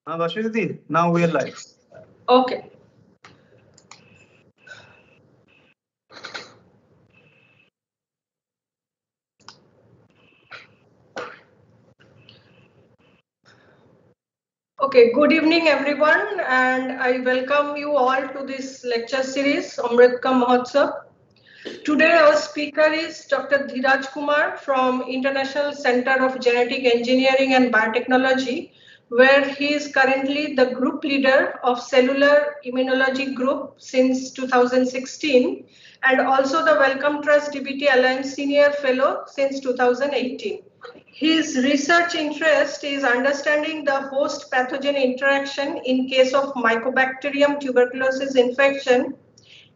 Bashwati, now we are live. Okay. Okay, good evening everyone, and I welcome you all to this lecture series, Amrit Ka Mahotsav. Today our speaker is Dr. Dhiraj Kumar from International Center of Genetic Engineering and Biotechnology, where he is currently the group leader of Cellular Immunology Group since 2016 and also the Wellcome Trust DBT Alliance Senior Fellow since 2018. His research interest is understanding the host pathogen interaction in case of Mycobacterium tuberculosis infection,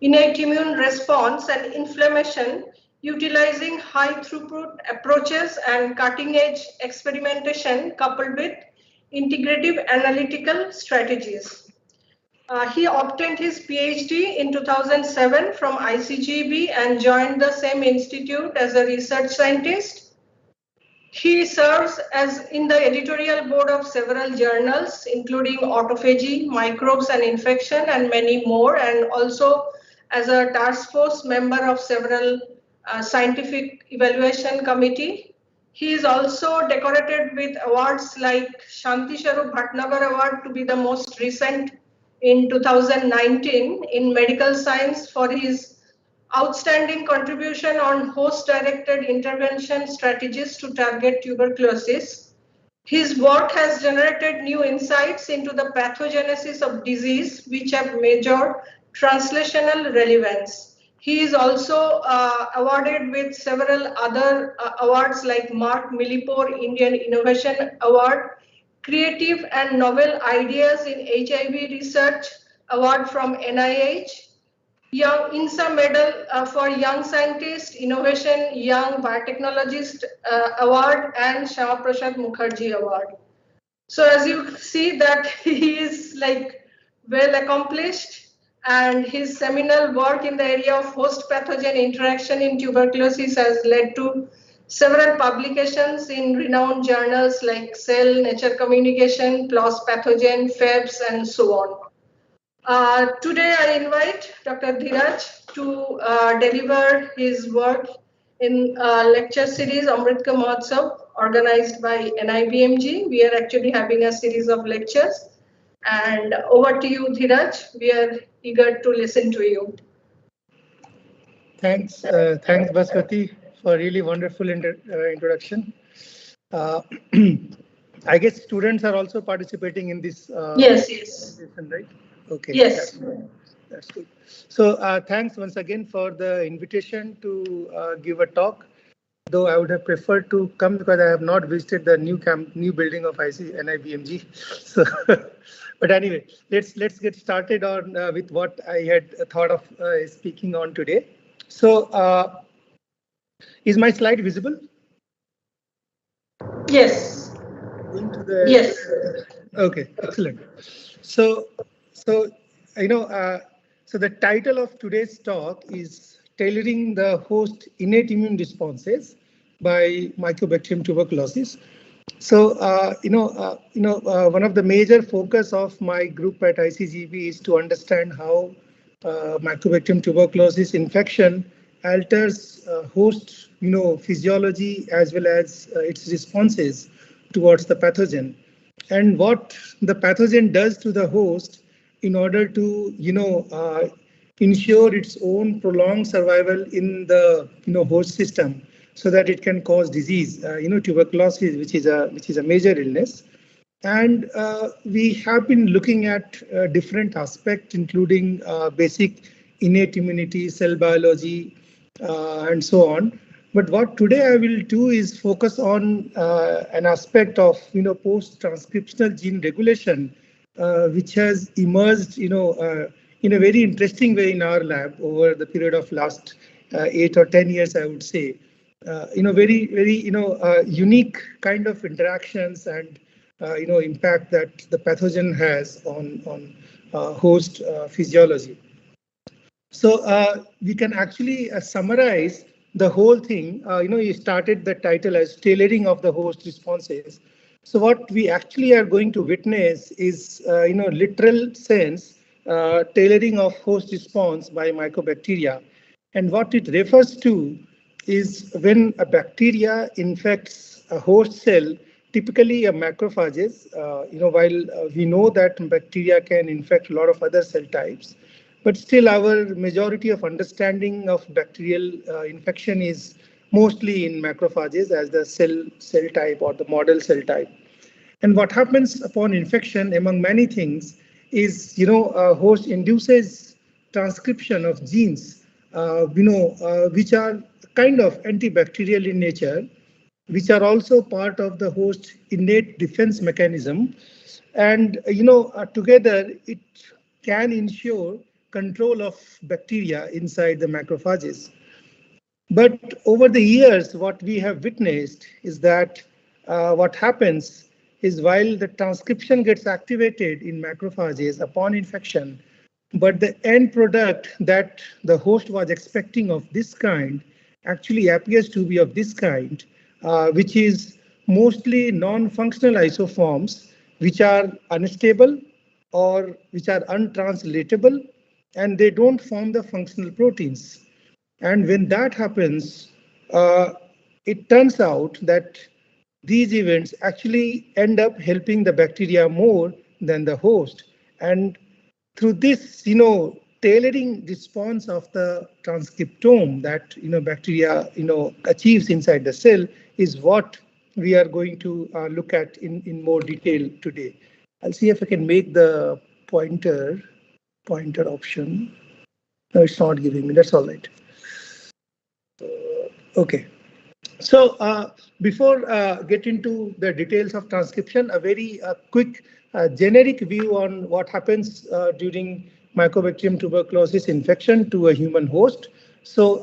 innate immune response and inflammation, utilizing high throughput approaches and cutting edge experimentation coupled with integrative analytical strategies. He obtained his PhD in 2007 from ICGB and joined the same institute as a research scientist. He serves as in the editorial board of several journals, including Autophagy, Microbes and Infection, and many more, and also as a task force member of several scientific evaluation committee. He is also decorated with awards like Shanti Sharup Bhatnagar Award to be the most recent in 2019 in medical science for his outstanding contribution on host-directed intervention strategies to target tuberculosis. His work has generated new insights into the pathogenesis of disease, which have major translational relevance. He is also awarded with several other awards like Mark Millipore Indian Innovation Award, Creative and Novel Ideas in HIV Research Award from NIH, Young INSA Medal for Young Scientist, Innovation Young Biotechnologist Award, and Shyama Prasad Mukherjee Award. So as you see that he is like well accomplished, and his seminal work in the area of host pathogen interaction in tuberculosis has led to several publications in renowned journals like Cell, Nature Communication, PLOS Pathogen, FEBS, and so on. Today I invite Dr. Dhiraj to deliver his work in lecture series Amritka Mahotsav organized by NIBMG. We are actually having a series of lectures. And over to you, Dhiraj. We are eager to listen to you. Thanks, Bhaswati, for a really wonderful introduction. I guess students are also participating in this. Yes. Right? Okay. Yes. That's good. So thanks once again for the invitation to give a talk. Though I would have preferred to come because I have not visited the new building of NIBMG. So, but anyway, let's get started on with what I had thought of speaking on today. So, is my slide visible? Yes. Yes. Okay, excellent. So you know, so the title of today's talk is Tailoring the Host Innate Immune Responses by Mycobacterium tuberculosis. So one of the major focus of my group at ICGB is to understand how Mycobacterium tuberculosis infection alters host physiology as well as its responses towards the pathogen, and what the pathogen does to the host in order to ensure its own prolonged survival in the host system, so that it can cause disease, tuberculosis, which is a major illness. And we have been looking at different aspects, including basic innate immunity, cell biology, and so on. But what today I will do is focus on an aspect of post-transcriptional gene regulation, which has emerged in a very interesting way in our lab over the period of last 8 or 10 years, I would say. Very unique kind of interactions and impact that the pathogen has on host physiology. So we can actually summarize the whole thing. You started the title as tailoring of the host responses. So what we actually are going to witness is, literal sense, tailoring of host response by mycobacteria. And what it refers to is when a bacteria infects a host cell, typically a macrophages. While we know that bacteria can infect a lot of other cell types, but still our majority of understanding of bacterial infection is mostly in macrophages as the cell type or the model cell type. And what happens upon infection, among many things, is a host induces transcription of genes, which are kind of antibacterial in nature, which are also part of the host innate defense mechanism. And together it can ensure control of bacteria inside the macrophages. But over the years, what we have witnessed is that what happens is while the transcription gets activated in macrophages upon infection, but the end product that the host was expecting of this kind actually appears to be of this kind, which is mostly non-functional isoforms, which are unstable or which are untranslatable, and they don't form the functional proteins. And when that happens, uh, it turns out that these events actually end up helping the bacteria more than the host. And through this, tailoring response of the transcriptome that, bacteria, achieves inside the cell is what we are going to look at in more detail today. I'll see if I can make the pointer option. No, it's not giving me. That's all right. Okay. So before get into the details of transcription, a very quick generic view on what happens during Mycobacterium tuberculosis infection to a human host. So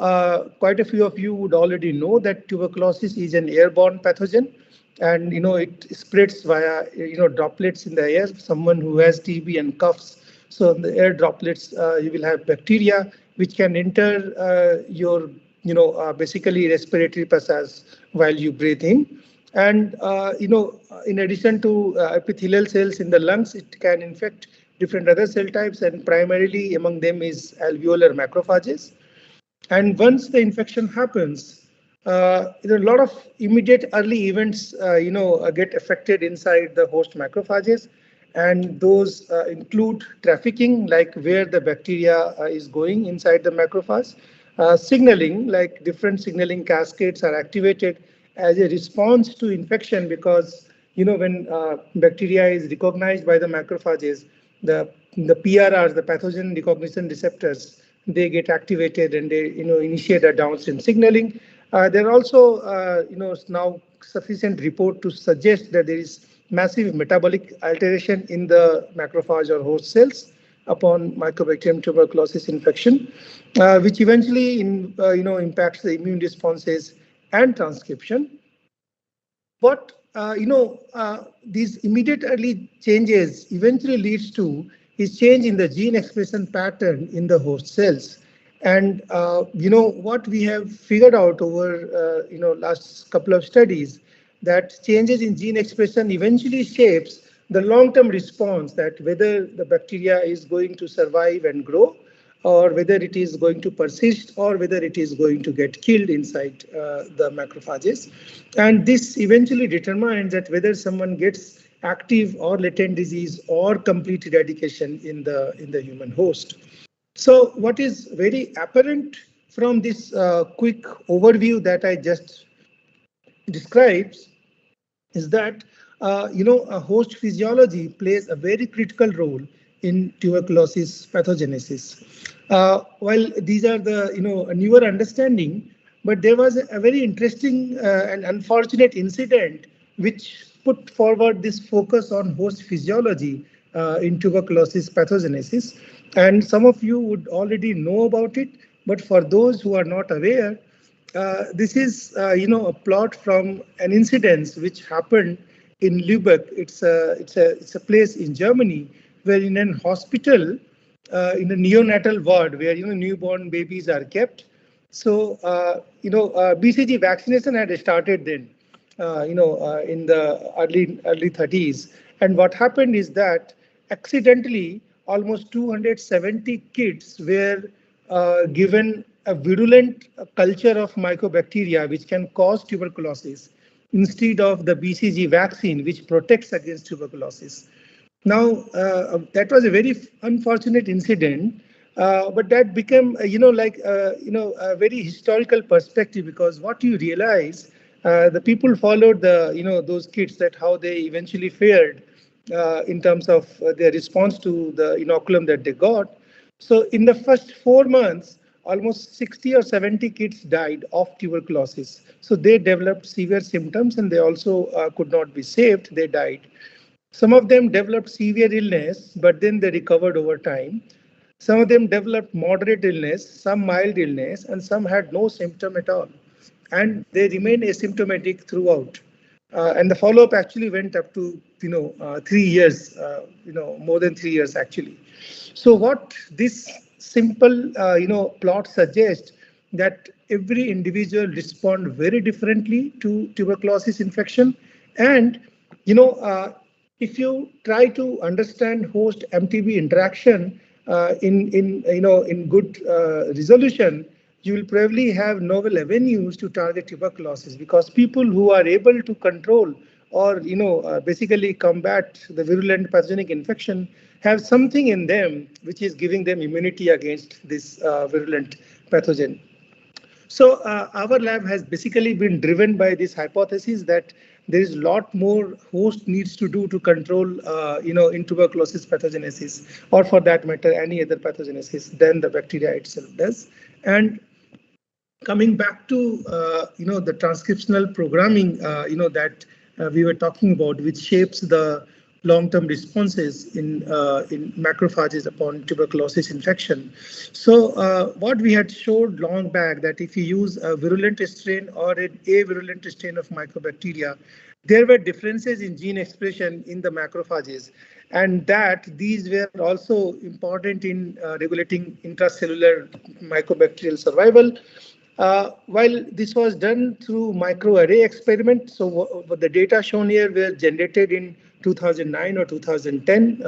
quite a few of you would already know that tuberculosis is an airborne pathogen, and it spreads via droplets in the air. Someone who has TB and coughs, so in the air droplets you will have bacteria which can enter your basically respiratory passage while you breathe in. And in addition to epithelial cells in the lungs, it can infect different other cell types, and primarily among them is alveolar macrophages. And once the infection happens, a lot of immediate early events, get affected inside the host macrophages, and those include trafficking, like where the bacteria is going inside the macrophage, signaling, like different signaling cascades are activated as a response to infection, because when bacteria is recognized by the macrophages, the PRRs, the pathogen recognition receptors, they get activated and they initiate a downstream signaling. There are also now sufficient report to suggest that there is massive metabolic alteration in the macrophage or host cells upon Mycobacterium tuberculosis infection, which eventually impacts the immune responses and transcription. What these immediate early changes eventually leads to is change in the gene expression pattern in the host cells. And what we have figured out over last couple of studies, that changes in gene expression eventually shapes the long-term response, that whether the bacteria is going to survive and grow, or whether it is going to persist, or whether it is going to get killed inside the macrophages. And this eventually determines that whether someone gets active or latent disease or complete eradication in the human host. So what is very apparent from this quick overview that I just described is that a host physiology plays a very critical role in tuberculosis pathogenesis. While these are the a newer understanding, but there was a very interesting and unfortunate incident which put forward this focus on host physiology in tuberculosis pathogenesis. And some of you would already know about it, but for those who are not aware, this is a plot from an incident which happened in Lübeck. It's a place in Germany where in an hospital, in a neonatal ward where newborn babies are kept. So BCG vaccination had started then, in the early 30s. And what happened is that accidentally, almost 270 kids were given a virulent culture of mycobacteria, which can cause tuberculosis, instead of the BCG vaccine, which protects against tuberculosis. Now, that was a very unfortunate incident, but that became, a very historical perspective, because what you realize, the people followed those kids, that how they eventually fared in terms of their response to the inoculum that they got. So in the first 4 months, almost 60 or 70 kids died of tuberculosis. So they developed severe symptoms, and they also could not be saved. They died. Some of them developed severe illness, but then they recovered over time. Some of them developed moderate illness, some mild illness, and some had no symptom at all. And they remained asymptomatic throughout. And the follow-up actually went up to 3 years, more than 3 years actually. So what this simple plot suggests, that every individual respond very differently to tuberculosis infection. And if you try to understand host MTB interaction in good resolution, you will probably have novel avenues to target tuberculosis, because people who are able to control or basically combat the virulent pathogenic infection have something in them which is giving them immunity against this virulent pathogen. So our lab has basically been driven by this hypothesis that there is a lot more host needs to do to control, in tuberculosis pathogenesis, or for that matter, any other pathogenesis, than the bacteria itself does. And coming back to, the transcriptional programming, that we were talking about, which shapes the long-term responses in macrophages upon tuberculosis infection. So what we had showed long back, that if you use a virulent strain or an avirulent strain of Mycobacteria, there were differences in gene expression in the macrophages, and that these were also important in regulating intracellular mycobacterial survival. While this was done through microarray experiment, so the data shown here were generated in 2009 or 2010.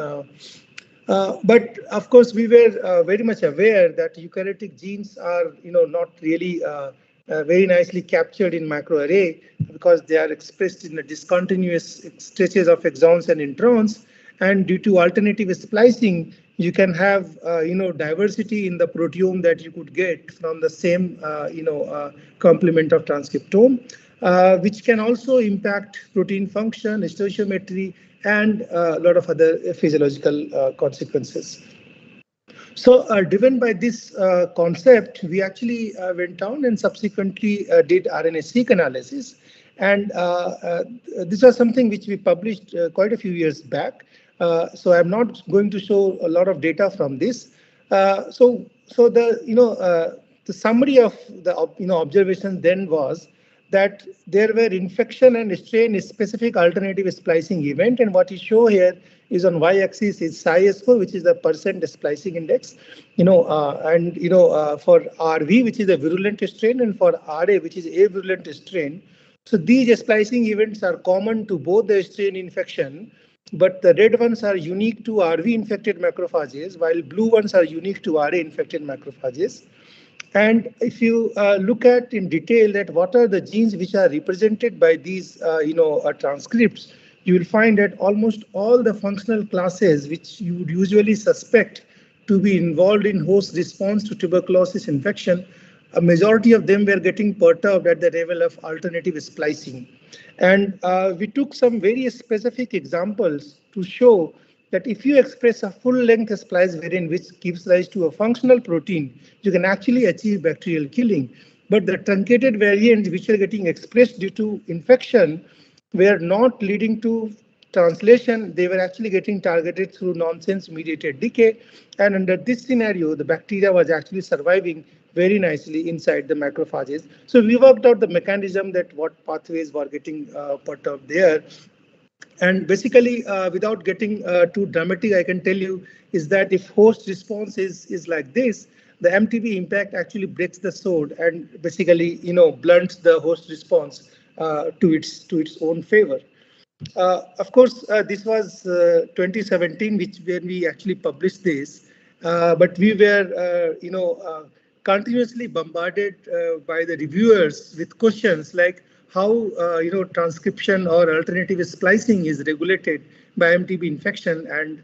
But of course, we were very much aware that eukaryotic genes are, not really very nicely captured in microarray, because they are expressed in the discontinuous stretches of exons and introns. And due to alternative splicing, you can have diversity in the proteome that you could get from the same complement of transcriptome, which can also impact protein function, stoichiometry, and a lot of other physiological consequences. So driven by this concept, we actually went down and subsequently did RNA-seq analysis. And this was something which we published quite a few years back. So I'm not going to show a lot of data from this. So the summary of the observations then was that there were infection and strain specific alternative splicing event, and what you show here is on y-axis is psi score, which is the percent splicing index, for RV, which is a virulent strain, and for RA, which is a virulent strain. So these splicing events are common to both the strain infection, but the red ones are unique to RV infected macrophages, while blue ones are unique to RA infected macrophages. And if you look at in detail that what are the genes which are represented by these transcripts, you will find that almost all the functional classes which you would usually suspect to be involved in host response to tuberculosis infection, a majority of them were getting perturbed at the level of alternative splicing. And we took some very specific examples to show that if you express a full-length splice variant which gives rise to a functional protein, you can actually achieve bacterial killing. But the truncated variants which are getting expressed due to infection were not leading to translation. They were actually getting targeted through nonsense-mediated decay. And under this scenario, the bacteria was actually surviving very nicely inside the macrophages. So we worked out the mechanism that what pathways were getting perturbed there. And basically, without getting too dramatic, I can tell you is that if host response is like this, the MTB impact actually breaks the sword and basically, blunts the host response to its own favor. Of course, this was 2017, which when we actually published this, but we were, continuously bombarded by the reviewers with questions like how, transcription or alternative splicing is regulated by MTB infection, and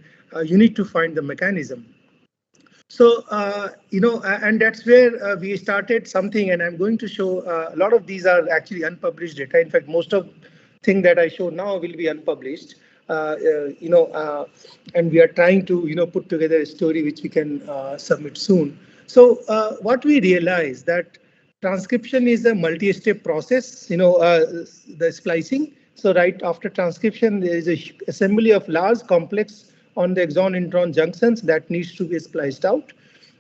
you need to find the mechanism. So, and that's where we started something, and I'm going to show a lot of these are actually unpublished data. In fact, most of thing that I show now will be unpublished. And we are trying to, put together a story which we can submit soon. So what we realize that transcription is a multi-step process, the splicing. So right after transcription, there is a assembly of large complex on the exon-intron junctions that needs to be spliced out.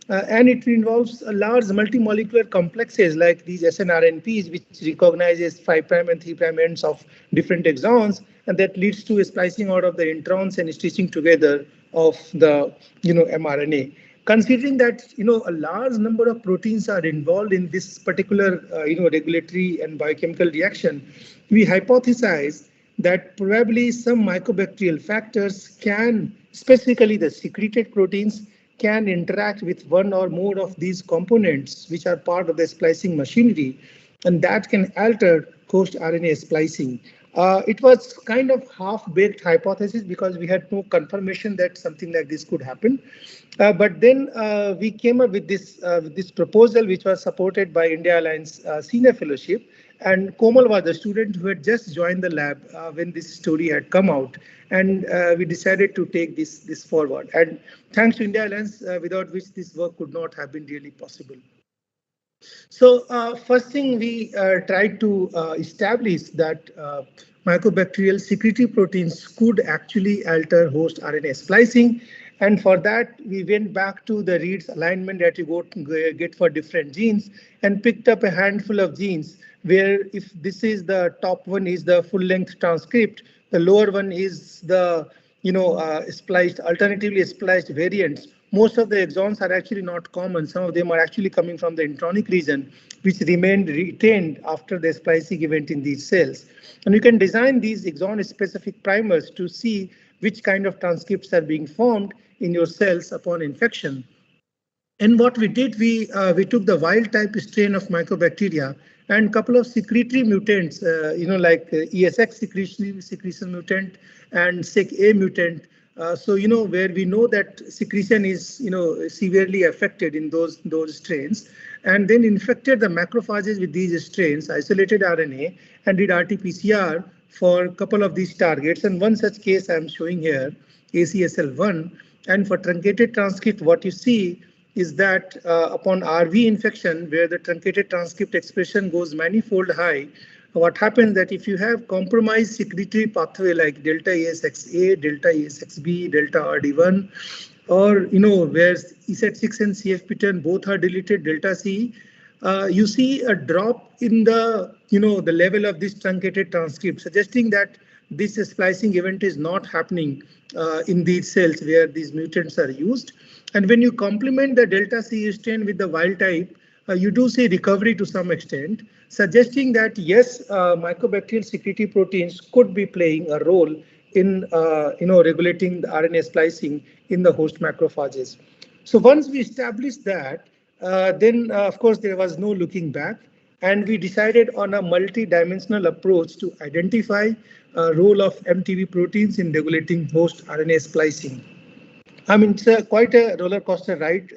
And it involves a large multimolecular complexes like these snRNPs, which recognizes 5' and 3' ends of different exons, and that leads to a splicing out of the introns and stitching together of the mRNA. Considering that a large number of proteins are involved in this particular regulatory and biochemical reaction, we hypothesize that probably some mycobacterial factors can, specifically the secreted proteins, can interact with one or more of these components which are part of the splicing machinery, and that can alter host RNA splicing. It was kind of half-baked hypothesis because we had no confirmation that something like this could happen. But then we came up with this proposal, which was supported by India Alliance Senior Fellowship. And Komal was a student who had just joined the lab when this story had come out. And we decided to take this forward. And thanks to India Alliance, without which this work could not have been really possible. So first thing we tried to establish that mycobacterial secretory proteins could actually alter host RNA splicing. And for that, we went back to the reads alignment that you get for different genes and picked up a handful of genes where if this is the top one is the full length transcript, the lower one is the spliced, alternatively spliced variants. Most of the exons are actually not common. Some of them are actually coming from the intronic region, which remained retained after the splicing event in these cells. And you can design these exon-specific primers to see which kind of transcripts are being formed in your cells upon infection. And what we did, we took the wild type strain of Mycobacteria and a couple of secretory mutants, like ESX secretion mutant and SEC-A mutant. So, where we know that secretion is, severely affected in those strains, and then infected the macrophages with these strains, isolated RNA, and did RT-PCR for a couple of these targets. And one such case I'm showing here, ACSL1. And for truncated transcript, what you see is that upon RV infection, where the truncated transcript expression goes manifold high, what happens that if you have compromised secretory pathway like delta ASXA, delta ASXB, delta RD1, or where ESET6 and CFP10 both are deleted, delta C, you see a drop in the the level of this truncated transcript, suggesting that this splicing event is not happening in these cells where these mutants are used. And when you complement the delta C strain with the wild type, you do see recovery to some extent, suggesting that yes, mycobacterial secretory proteins could be playing a role in regulating the RNA splicing in the host macrophages. So once we established that, then of course there was no looking back, and we decided on a multi-dimensional approach to identify role of MTB proteins in regulating host RNA splicing. I mean, it's quite a roller coaster ride,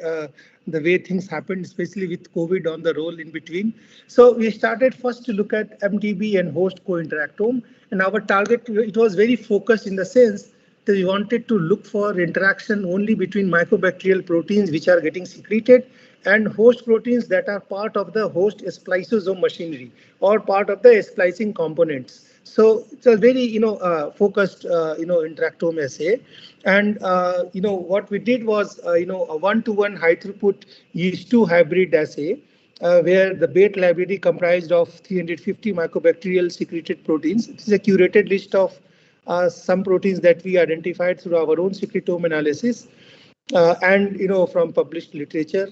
the way things happened, especially with COVID on the roll in between. So we started first to look at MTB and host co-interactome, and our target, it was very focused in the sense that we wanted to look for interaction only between mycobacterial proteins which are getting secreted and host proteins that are part of the host spliceosome machinery or part of the splicing components. So it's a very focused interactome assay, and what we did was a 1-to-1 high throughput yeast-2 hybrid assay, where the bait library comprised of 350 mycobacterial secreted proteins. It is a curated list of some proteins that we identified through our own secretome analysis and from published literature.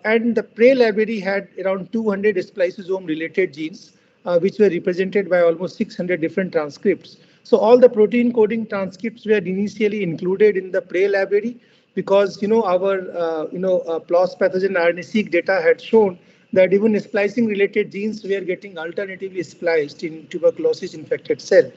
And the prey library had around 200 spliceosome related genes. which were represented by almost 600 different transcripts. So all the protein coding transcripts were initially included in the prey library because our PLOS pathogen RNA-seq data had shown that even splicing related genes were getting alternatively spliced in tuberculosis infected cell.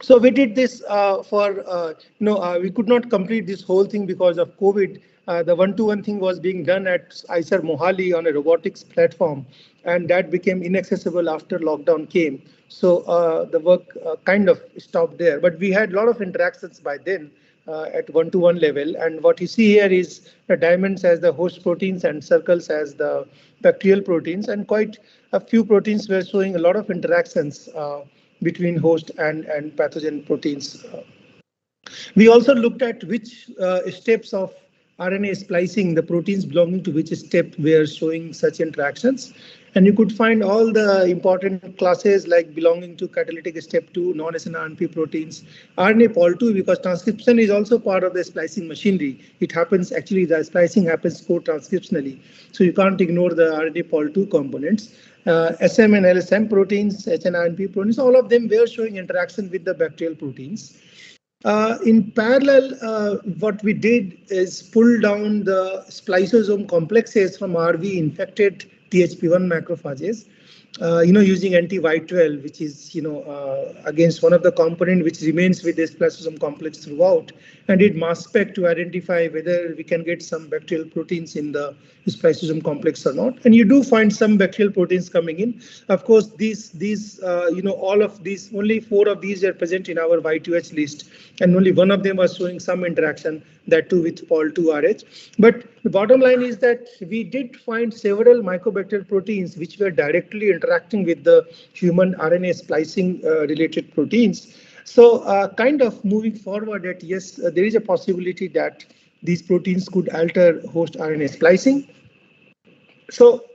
So we did this we could not complete this whole thing because of COVID. The one-to-one thing was being done at ICER Mohali on a robotics platform, and that became inaccessible after lockdown came. So the work kind of stopped there. But we had a lot of interactions by then at one-to-one level. And what you see here is the diamonds as the host proteins and circles as the bacterial proteins, and quite a few proteins were showing a lot of interactions between host and pathogen proteins. We also looked at which steps of RNA splicing, the proteins belonging to which step were showing such interactions. And you could find all the important classes like belonging to catalytic step 2, non-SNRNP proteins, RNA pol2, because transcription is also part of the splicing machinery. It happens, actually, the splicing happens co-transcriptionally. So you can't ignore the RNA pol2 components. SM and LSM proteins, HNRNP proteins, all of them were showing interaction with the bacterial proteins. In parallel, what we did is pull down the spliceosome complexes from RV infected THP1 macrophages, using anti-Y12, which is, against one of the component which remains with the spliceosome complex throughout, and did mass spec to identify whether we can get some bacterial proteins in the spliceosome complex or not. And you do find some bacterial proteins coming in. Of course, all of these, only 4 of these are present in our Y2H list, and only one of them was showing some interaction, that too with Pol2RH. But the bottom line is that we did find several mycobacterial proteins which were directly interacting with the human RNA splicing related proteins. So kind of moving forward that yes, there is a possibility that these proteins could alter host RNA splicing. So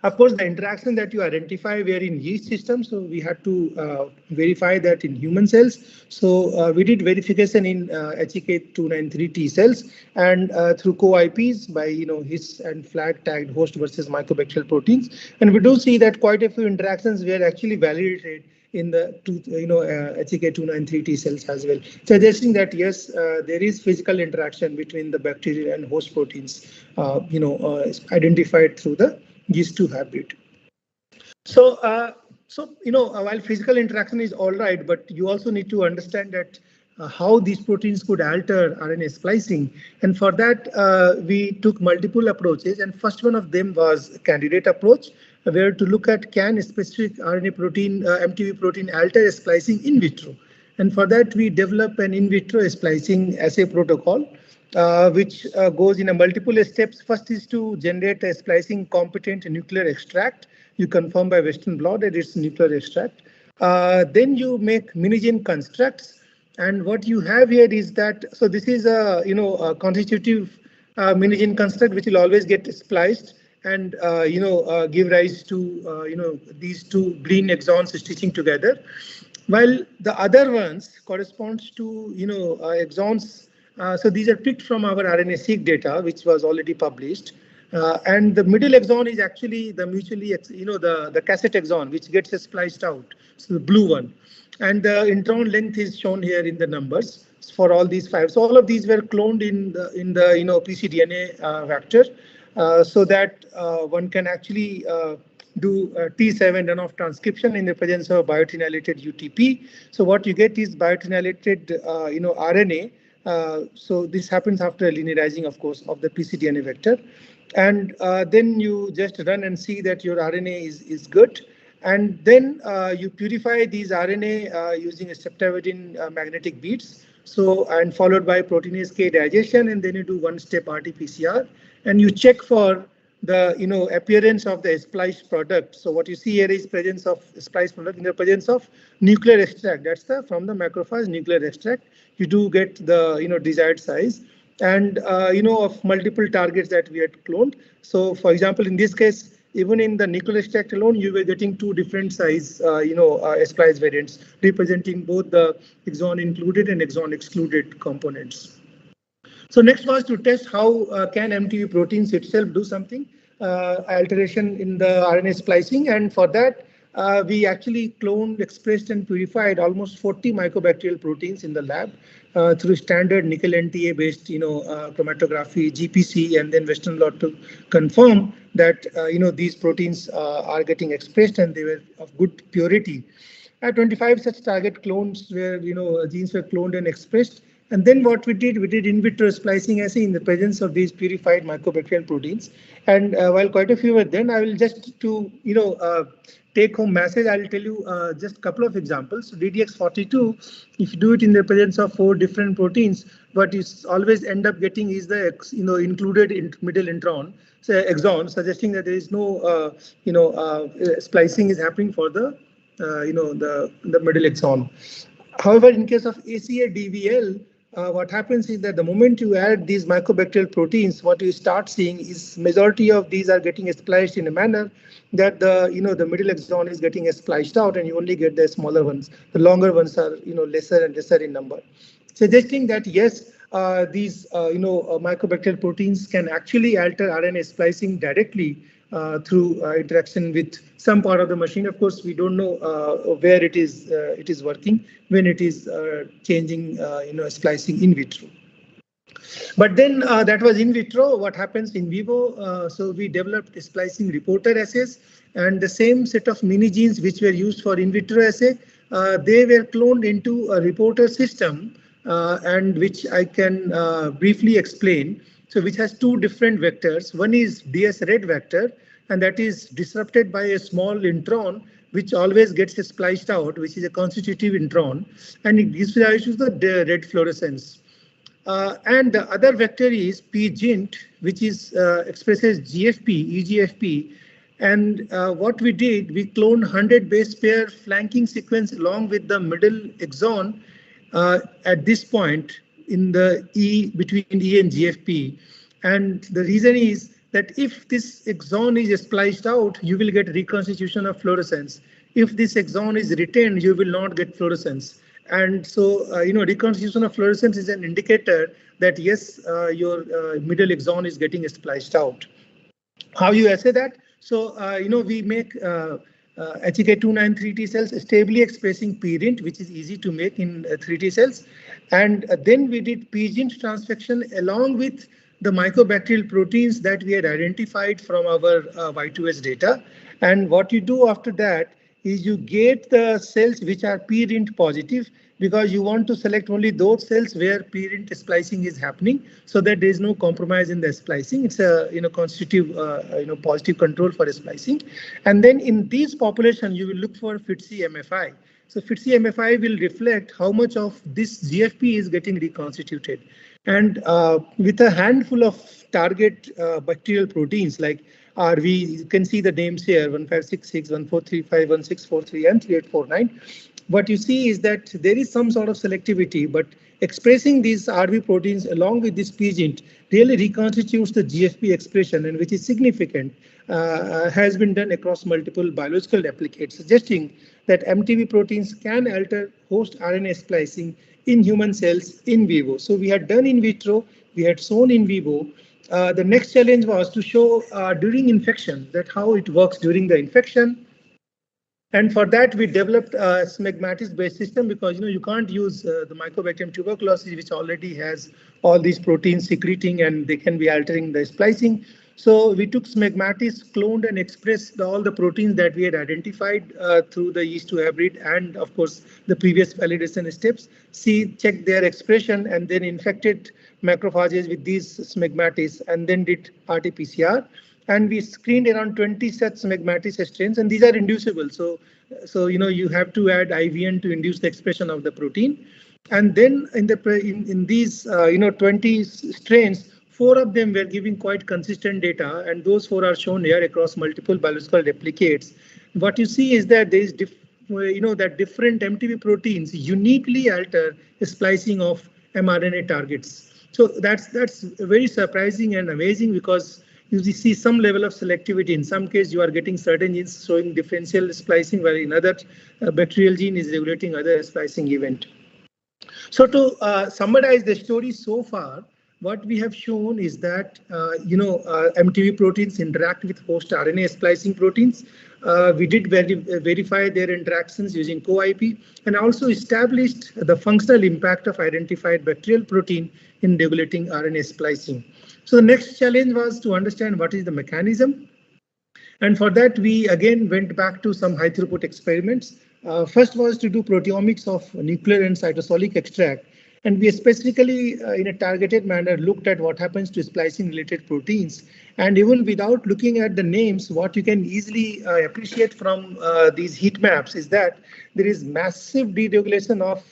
of course, the interaction that you identify were in yeast systems, so we had to verify that in human cells. So we did verification in HEK293 T cells and through co-IPs by his and flag tagged host versus mycobacterial proteins, and we do see that quite a few interactions were actually validated in the HEK293 T cells as well, suggesting that yes, there is physical interaction between the bacteria and host proteins, identified through the yeast-2 hybrid. So, while physical interaction is all right, but you also need to understand that how these proteins could alter RNA splicing. And for that, we took multiple approaches. And first one of them was candidate approach, where to look at can specific RNA protein, MTV protein alter splicing in vitro. And for that, we developed an in vitro splicing assay protocol, which goes in a multiple steps. First is to generate a splicing competent nuclear extract. You confirm by Western blot that it's nuclear extract. Then you make minigene constructs. And what you have here is that, so this is a constitutive minigene construct which will always get spliced and give rise to these 2 green exons stitching together, while the other ones corresponds to exons. So these are picked from our RNA-seq data, which was already published. And the middle exon is actually the mutually, the cassette exon, which gets spliced out. So the blue one. And the intron length is shown here in the numbers for all these 5. So all of these were cloned in the pcDNA vector, so that one can actually do T7 runoff transcription in the presence of biotinylated UTP. So what you get is biotinylated RNA. So this happens after linearizing, of course, of the pcDNA vector. And then you just run and see that your RNA is good. And then you purify these RNA using a streptavidin magnetic beads. So, and followed by proteinase K digestion, and then you do 1-step RT-PCR, and you check for the appearance of the spliced product. So what you see here is presence of spliced product in the presence of nuclear extract. That's from the macrophage nuclear extract. You do get the desired size, and of multiple targets that we had cloned. So for example, in this case, even in the nuclear extract alone, you were getting 2 different size splice variants representing both the exon included and exon excluded components. So next was to test how can MTV proteins itself do something, alteration in the RNA splicing, and for that we actually cloned, expressed, and purified almost 40 mycobacterial proteins in the lab through standard nickel NTA based, chromatography, GPC, and then Western blot to confirm that these proteins are getting expressed and they were of good purity. 25 such target clones where genes were cloned and expressed. And then what we did in vitro splicing assay in the presence of these purified mycobacterial proteins. And while quite a few were then, I will just to take home message, I'll tell you just a couple of examples. So DDX42, if you do it in the presence of 4 different proteins, what you always end up getting is the included in middle intron, so exon, suggesting that there is no splicing is happening for the the middle exon. However, in case of ACA-DVL, what happens is that the moment you add these mycobacterial proteins, what you start seeing is majority of these are getting spliced in a manner that the middle exon is getting spliced out, and you only get the smaller ones. The longer ones are lesser and lesser in number, suggesting that yes, these mycobacterial proteins can actually alter RNA splicing directly through interaction with some part of the machine. Of course, we don't know where it is working when it is changing splicing in vitro. But then that was in vitro. What happens in vivo? So we developed splicing reporter assays, and the same set of mini genes which were used for in vitro assay, they were cloned into a reporter system, and which I can briefly explain. So which has 2 different vectors. One is DS red vector, and that is disrupted by a small intron, which always gets spliced out, which is a constitutive intron, and it gives rise to the red fluorescence. And the other vector is pGint, which is expresses GFP, EGFP. And what we did, we cloned 100 base pair flanking sequence along with the middle exon at this point in the between E and GFP. And the reason is that if this exon is spliced out, you will get reconstitution of fluorescence. If this exon is retained, you will not get fluorescence. And so, reconstitution of fluorescence is an indicator that yes, your middle exon is getting spliced out. How you assay that? So, we make HEK293 T cells stably expressing pRINT, which is easy to make in 3T cells. And then we did pGint transfection along with the mycobacterial proteins that we had identified from our Y2S data. And what you do after that is you get the cells which are pRINT positive, because you want to select only those cells where pRINT splicing is happening, so that there is no compromise in the splicing. It's a constitutive positive control for splicing. And then in these population you will look for FITC MFI. So FITC MFI will reflect how much of this GFP is getting reconstituted. And with a handful of target bacterial proteins like RV, you can see the names here, 1566, 1435, 1643, and 3849. What you see is that there is some sort of selectivity, but expressing these RV proteins along with this pGint really reconstitutes the GFP expression, and which is significant, has been done across multiple biological replicates, suggesting that MTB proteins can alter host RNA splicing in human cells in vivo. So we had done in vitro, we had shown in vivo. The next challenge was to show during infection that how it works during the infection. And for that, we developed a smegmatis-based system, because you can't use the Mycobacterium tuberculosis, which already has all these proteins secreting and they can be altering the splicing. So we took smegmatis, cloned and expressed all the proteins that we had identified through the yeast to hybrid and of course the previous validation steps. Checked their expression and then infected macrophages with these smegmatis and then did RT-PCR. And we screened around 20 such smegmatis strains, and these are inducible. So you have to add IVN to induce the expression of the protein. And then in these 20 strains, 4 of them were giving quite consistent data, and those 4 are shown here across multiple biological replicates. What you see is that there is that different MTB proteins uniquely alter the splicing of mRNA targets. So that's very surprising and amazing, because you see some level of selectivity. In some case, you are getting certain genes showing differential splicing, while in other bacterial gene is regulating other splicing event. So to summarize the story so far, what we have shown is that MTB proteins interact with host RNA splicing proteins. We did verify their interactions using co-IP and also established the functional impact of identified bacterial protein in regulating RNA splicing. So the next challenge was to understand what is the mechanism. And for that, we again went back to some high throughput experiments. First was to do proteomics of nuclear and cytosolic extract. And we specifically, in a targeted manner, looked at what happens to splicing related proteins. And even without looking at the names, what you can easily appreciate from these heat maps is that there is massive deregulation of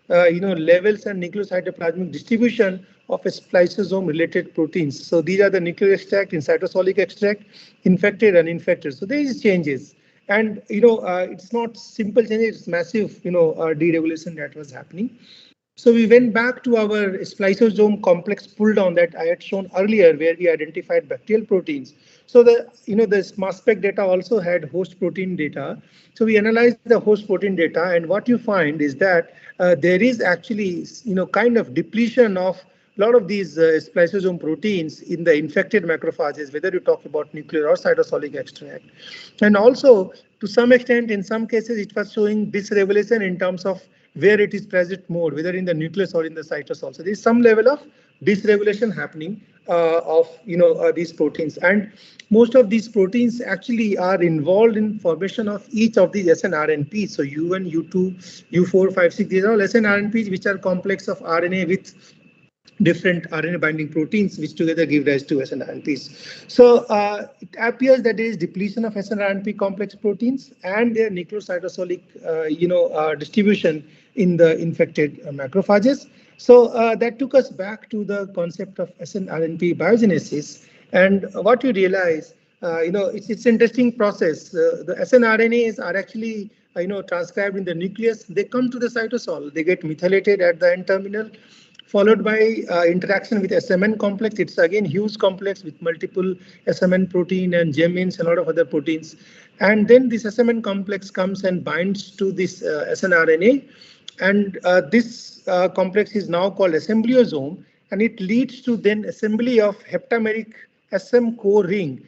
levels and nucleocytoplasmic distribution of a spliceosome related proteins. So these are the nuclear extract, in cytosolic extract, infected and uninfected. So there is changes. And it's not simple changes, it's massive deregulation that was happening. So we went back to our spliceosome complex pull down that I had shown earlier, where we identified bacterial proteins. So the mass spec data also had host protein data. So we analyzed the host protein data, and what you find is that there is actually kind of depletion of a lot of these spliceosome proteins in the infected macrophages, whether you talk about nuclear or cytosolic extract. And also, to some extent, in some cases, it was showing dysregulation in terms of where it is present more, whether in the nucleus or in the cytosol. So there is some level of dysregulation happening of these proteins, and most of these proteins actually are involved in formation of each of these snRNPs. So U1, U2, U4, 5, 6. These are all snRNPs, which are complex of RNA with different RNA binding proteins, which together give rise to snRNPs. So it appears that there is depletion of snRNP complex proteins and their nucleocytosolic distribution in the infected macrophages. So that took us back to the concept of snRNP biogenesis. And what you realize, it's an interesting process. The snRNAs are actually transcribed in the nucleus. They come to the cytosol. They get methylated at the N terminal, followed by interaction with SMN complex. It's again huge complex with multiple SMN protein and gemins and a lot of other proteins. And then this SMN complex comes and binds to this snRNA. And this complex is now called assemblyosome, and it leads to then assembly of heptameric SM core ring.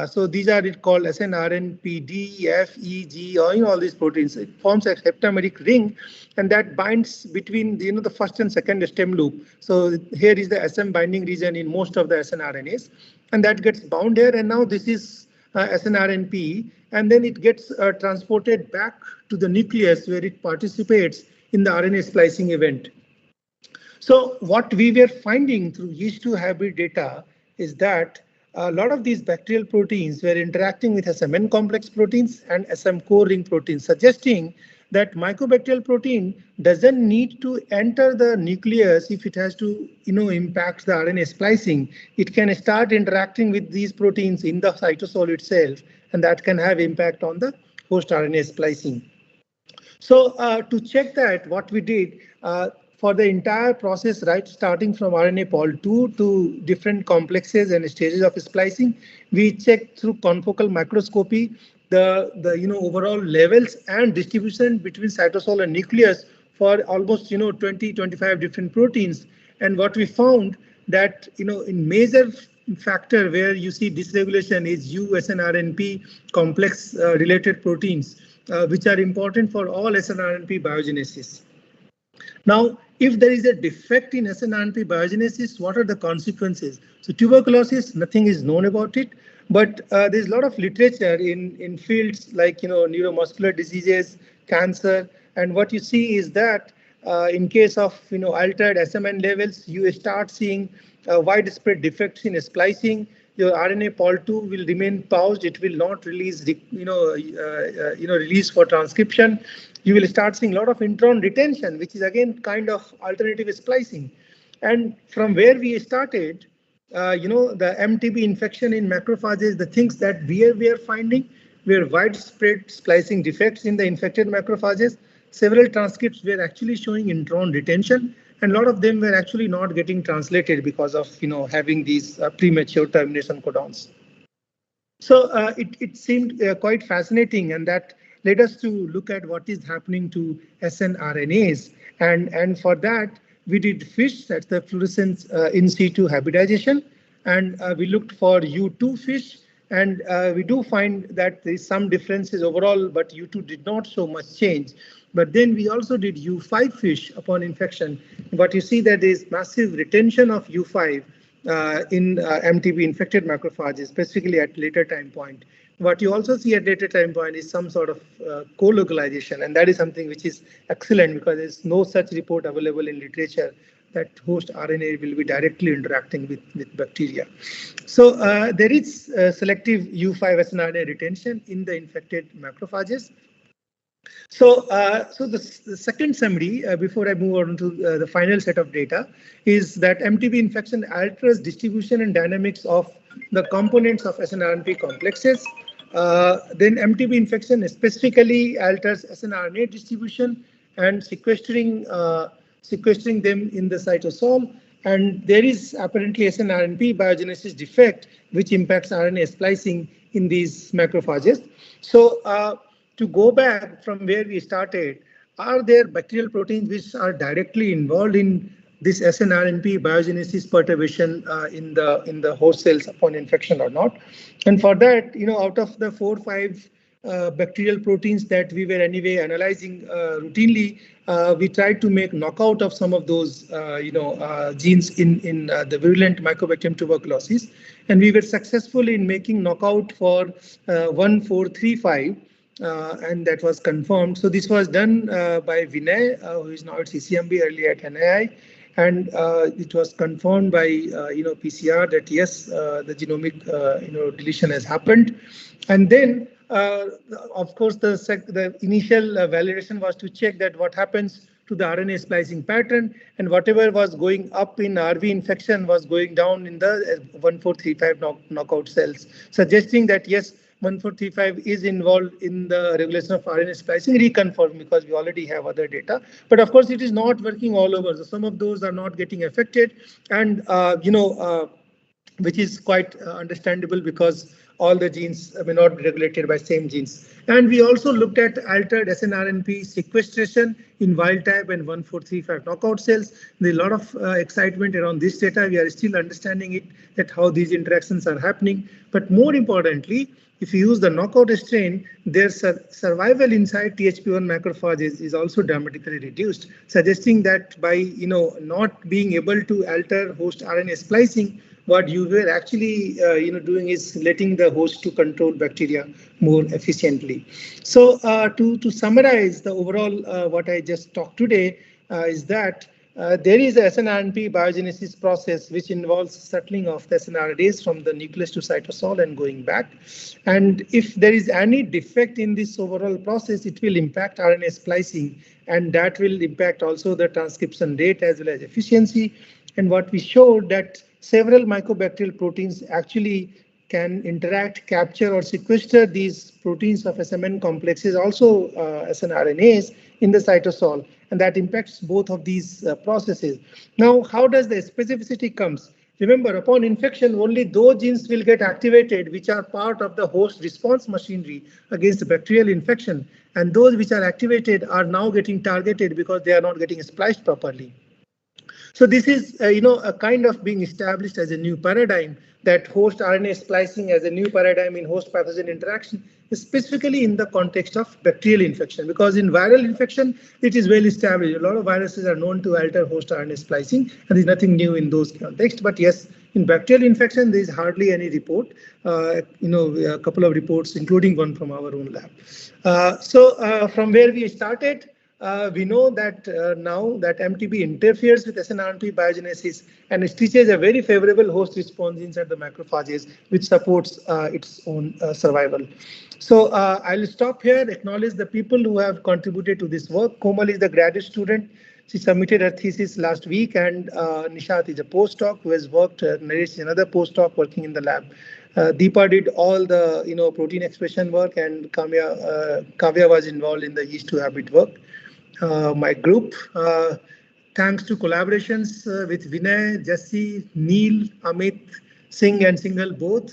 So these are called snRNP D, F, E, G, all these proteins. It forms a heptameric ring, and that binds between the first and second stem loop. So here is the SM binding region in most of the snRNAs, and that gets bound here. And now this is snRNP, and then it gets transported back to the nucleus, where it participates in the RNA splicing event. So what we were finding through yeast-2 hybrid data is that a lot of these bacterial proteins were interacting with SMN complex proteins and SM core ring proteins, suggesting that mycobacterial protein doesn't need to enter the nucleus if it has to impact the RNA splicing. It can start interacting with these proteins in the cytosol itself, and that can have impact on the host RNA splicing. So to check that, what we did for the entire process, right, starting from RNA pol 2 to different complexes and stages of splicing, we checked through confocal microscopy the overall levels and distribution between cytosol and nucleus for almost 20-25 different proteins. And what we found that in major factor where you see dysregulation is USNRNP complex related proteins, which are important for all snRNP biogenesis. Now, if there is a defect in snRNP biogenesis, what are the consequences? So tuberculosis, nothing is known about it, but there's a lot of literature in fields like neuromuscular diseases, cancer, and what you see is that in case of altered SMN levels, you start seeing widespread defects in splicing. Your RNA pol 2 will remain paused. It will not release, release for transcription. You will start seeing a lot of intron retention, which is again kind of alternative splicing. And from where we started, the MTB infection in macrophages, the things that we are finding were widespread splicing defects in the infected macrophages. Several transcripts were actually showing intron retention, and a lot of them were actually not getting translated because of having these premature termination codons. So it seemed quite fascinating, and that led us to look at what is happening to snRNAs, and for that we did fish, that's the fluorescence in situ hybridization, and we looked for U2 fish, and we do find that there is some differences overall, but U2 did not show much change. But then we also did U5 fish upon infection, but you see that there is massive retention of U5 in MTB infected macrophages, specifically at later time point. What you also see at later time point is some sort of co-localization, and that is something which is excellent because there's no such report available in literature that host RNA will be directly interacting with bacteria. So there is selective U5 snRNA retention in the infected macrophages. So, the second summary, before I move on to the final set of data, is that MTB infection alters distribution and dynamics of the components of snRNP complexes. Then MTB infection specifically alters snRNA distribution and sequestering them in the cytosol. And there is apparently snRNP biogenesis defect, which impacts RNA splicing in these macrophages. So, to go back from where we started, are there bacterial proteins which are directly involved in this snRNP biogenesis perturbation in the host cells upon infection or not? And for that, out of the 4 or 5 bacterial proteins that we were anyway analyzing routinely, we tried to make knockout of some of those genes in the virulent Mycobacterium tuberculosis, and we were successful in making knockout for 1435. And that was confirmed. So this was done by Vinay, who is now at CCMB, earlier at NII, and it was confirmed by PCR that yes, the genomic deletion has happened. And then, of course, the initial validation was to check that what happens to the RNA splicing pattern, and whatever was going up in RV infection was going down in the 1435 knockout cells, suggesting that yes, 1435 is involved in the regulation of RNA splicing, reconfirmed because we already have other data. But of course, it is not working all over. So some of those are not getting affected, and which is quite understandable because all the genes may not be regulated by same genes. And we also looked at altered snRNP sequestration in wild type and 1435 knockout cells. There's a lot of excitement around this data. We are still understanding it, that how these interactions are happening. But more importantly, if you use the knockout strain, their survival inside THP1 macrophages is also dramatically reduced, suggesting that by not being able to alter host RNA splicing, what you were actually doing is letting the host to control bacteria more efficiently. So to summarize the overall what I just talked today is that there is a snRNP biogenesis process which involves settling of the snRNAs from the nucleus to cytosol and going back. And if there is any defect in this overall process, it will impact RNA splicing, and that will impact also the transcription rate as well as efficiency. And what we showed that several mycobacterial proteins actually can interact, capture, or sequester these proteins of SMN complexes, also snRNAs, in the cytosol, and that impacts both of these processes. Now, how does the specificity comes? Remember, upon infection, only those genes will get activated which are part of the host response machinery against bacterial infection, and those which are activated are now getting targeted because they are not getting spliced properly. So this is, a kind of being established as a new paradigm, that host RNA splicing as a new paradigm in host pathogen interaction, specifically in the context of bacterial infection, because in viral infection, it is well established. A lot of viruses are known to alter host RNA splicing, and there's nothing new in those contexts. But yes, in bacterial infection, there is hardly any report, a couple of reports, including one from our own lab. So from where we started, we know that now that MTB interferes with snRNP biogenesis and stitches a very favorable host response inside the macrophages, which supports its own survival. So I'll stop here, acknowledge the people who have contributed to this work. Komal is the graduate student. She submitted her thesis last week, and Nishat is a postdoc who has worked, Naresh is another postdoc working in the lab. Deepa did all the protein expression work, and Kavya was involved in the yeast to habit work. My group, thanks to collaborations with Vinay, Jesse, Neil, Amit, Singh and Singhal both.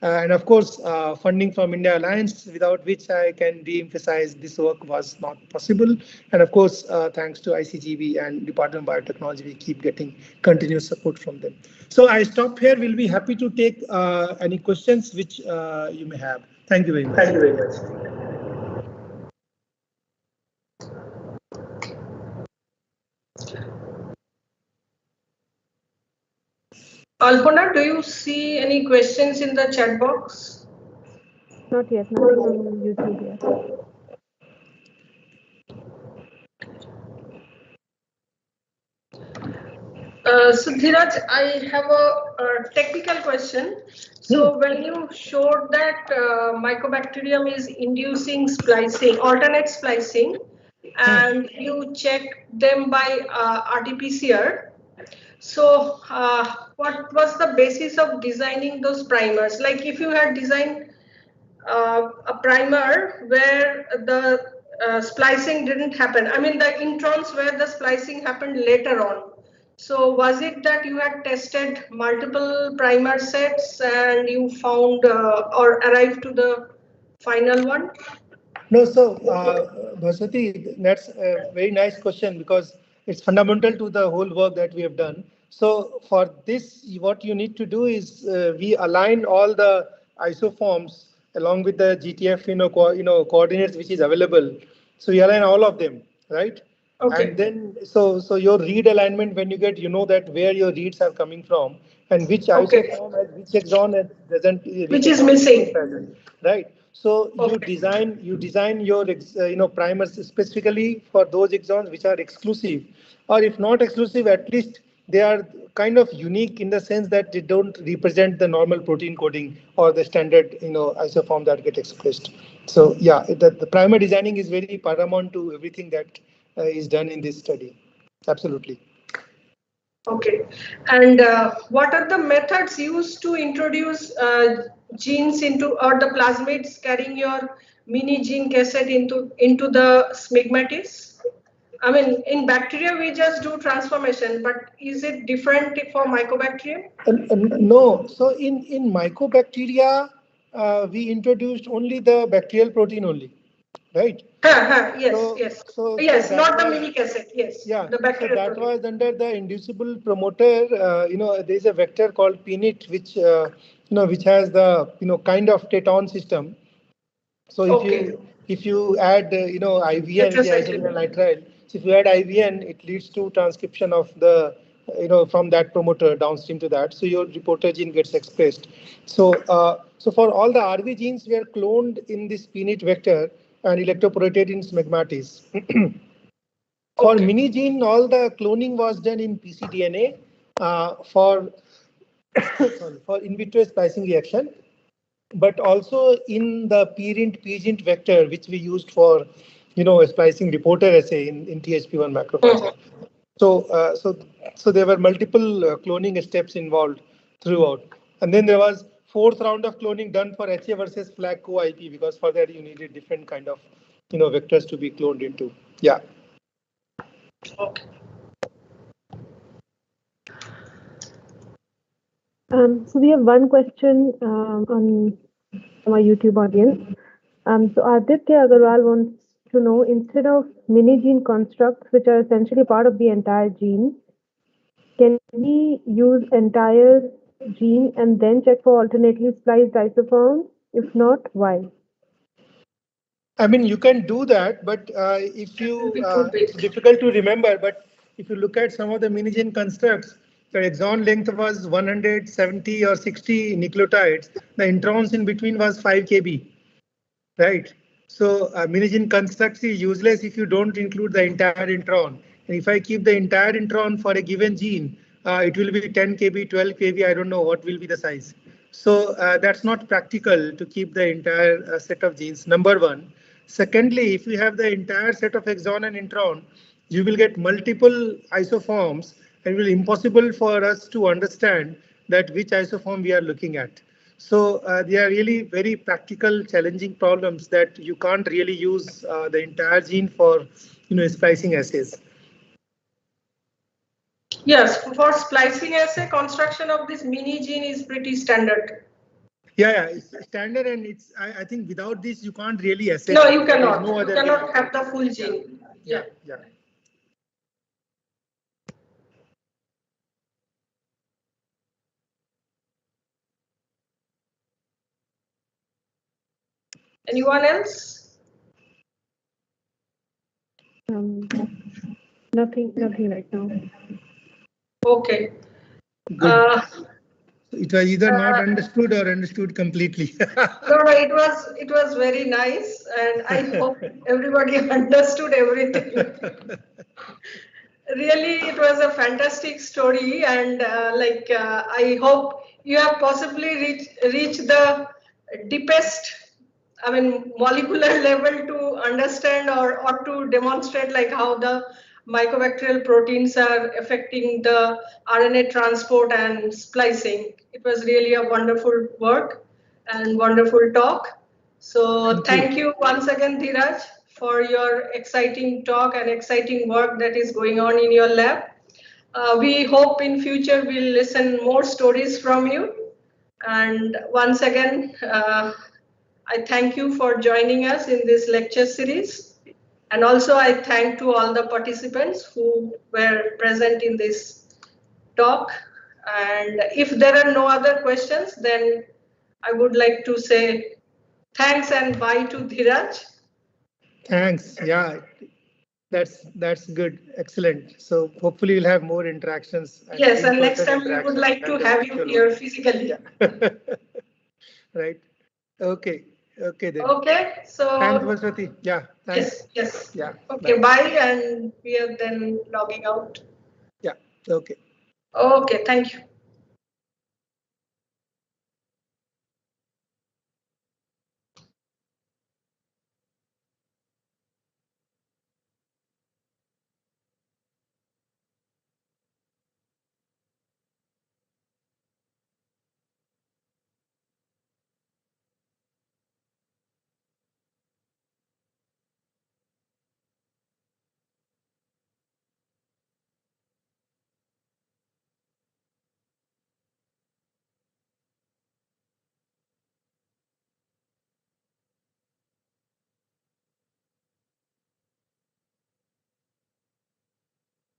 And of course, funding from India Alliance, without which I can re-emphasize this work was not possible. And of course, thanks to ICGB and Department of Biotechnology, we keep getting continuous support from them. So I stop here. We'll be happy to take any questions which you may have. Thank you very much. Thank you very much. Alpana, do you see any questions in the chat box? Not yet, nothing on YouTube yet. So Dhiraj, I have a technical question. So when you showed that Mycobacterium is inducing splicing, alternate splicing, and you check them by RT-PCR. So what was the basis of designing those primers? Like if you had designed a primer where the splicing didn't happen, I mean the introns where the splicing happened later on. So was it that you had tested multiple primer sets and you found or arrived to the final one? No, so Bhaswati, that's a very nice question because it's fundamental to the whole work that we have done. So for this, what you need to do is we align all the isoforms along with the GTF, coordinates which is available. So we align all of them, right? Okay. And then, so your read alignment, when you get, that where your reads are coming from and which isoform has which exon and doesn't, which is missing, right? So you design your primers specifically for those exons which are exclusive, or if not exclusive, at least they are kind of unique in the sense that they don't represent the normal protein coding or the standard isoform that get expressed. So yeah, the primer designing is very paramount to everything that is done in this study. Absolutely. Okay. And what are the methods used to introduce genes into, or the plasmids carrying your mini gene cassette into the smegmatis? I mean, in bacteria, we just do transformation, but is it different for Mycobacterium? No. So in Mycobacteria, we introduced only the bacterial protein only, right? Yes. Yes, not the mini cassette. Yes. Yeah. The bacterial so that protein was under the inducible promoter. There is a vector called PNIT, which which has the kind of teton system. So if you add IVN, isovinyl nitrile, so if you add IVN, it leads to transcription of the from that promoter downstream to that. So your reporter gene gets expressed. So so for all the RV genes, we are cloned in this PNIT vector and electroporated in smegmatis. For mini gene, all the cloning was done in pcDNA for for in vitro splicing reaction, but also in the PGINT vector, which we used for splicing reporter assay in THP1 macrophage. So there were multiple cloning steps involved throughout, and then there was fourth round of cloning done for HA versus flag co-IP, because for that you needed different kind of vectors to be cloned into. Yeah. Okay. So we have one question on our YouTube audience. So Aditya Agarwal wants to know, instead of mini gene constructs, which are essentially part of the entire gene, can we use entire gene and then check for alternately spliced isoforms? If not, why? I mean, you can do that, but if you, it's difficult to remember, but if you look at some of the mini gene constructs, the exon length was 170 or 60 nucleotides. The introns in between was 5 kb, right? So mini gene constructs is useless if you don't include the entire intron. And if I keep the entire intron for a given gene, it will be 10 kb, 12 kb, I don't know what will be the size. So that's not practical to keep the entire set of genes, number one. Secondly, if you have the entire set of exon and intron, you will get multiple isoforms and it will be impossible for us to understand that which isoform we are looking at. So they are really very practical, challenging problems that you can't really use the entire gene for splicing assays. Yes, for splicing assay, construction of this mini gene is pretty standard. Yeah, it's standard, and I think without this you can't really assess. No, you There's cannot. no You other cannot way. have the full gene. Yeah. Anyone else? Nothing right now. Okay. Good. It was either not understood or understood completely. No, it was very nice, and I hope everybody understood everything. Really, it was a fantastic story, and I hope you have possibly reached the deepest, I mean, molecular level to understand or to demonstrate like how the mycobacterial proteins are affecting the RNA transport and splicing. It was really a wonderful work and wonderful talk. So thank you once again, Dhiraj, for your exciting talk and exciting work that is going on in your lab. We hope in future we'll listen more stories from you. And once again, I thank you for joining us in this lecture series. And also I thank to all the participants who were present in this talk. And if there are no other questions, then I would like to say thanks and bye to Dhiraj. Thanks. Yeah, that's good. Excellent. So hopefully we'll have more interactions. Yes, and next time we would like to have you here physically. Yeah. Right. Okay. Okay then. Okay. So thanks, Vaswati. Yeah. Thanks. Yes. Yeah. Okay. Bye. And we are then logging out. Yeah. Okay. Okay. Thank you.